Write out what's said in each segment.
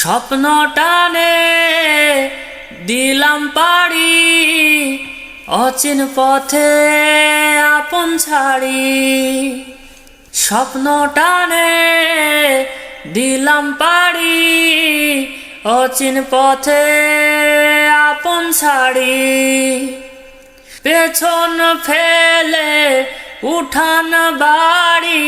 স্বপ্ন টানে দিলাম পাড়ি, অচিন পথে আপন ছাড়ি। স্বপ্ন টানে দিলাম পাড়ি, অচিন পথে আপন ছাড়ি। পেছন ফেলে উঠান বাড়ি,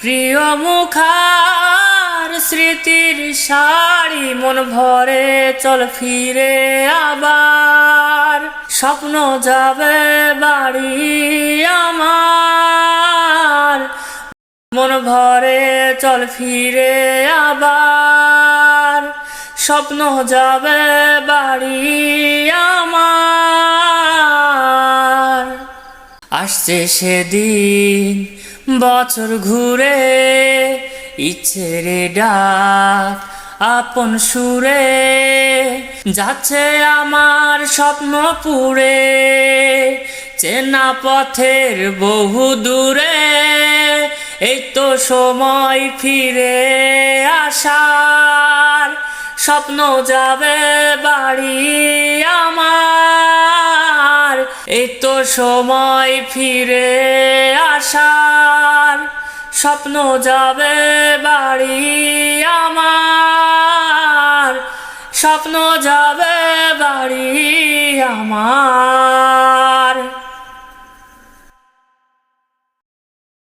প্রিয় মুখার স্মৃতির শাড়ি। মন ভরে চল ফিরে আবার, স্বপ্ন যাবে বাড়ি আমার। মন ভরে চল ফিরে আবার, স্বপ্ন যাবে বাড়ি আমার। আসছে সেদিন বছর ঘুরে, ইচ্ছের ডাক আপন সুরে। যাচ্ছে আমার স্বপ্ন পুড়ে, চেনা পথের বহু দূরে। এই তো সময় ফিরে আসার, স্বপ্ন যাবে বাড়ি আমার। এই তো সময় ফিরে আসার, স্বপ্ন যাবে বাড়ি আমার। স্বপ্ন যাবে বাড়ি আমার।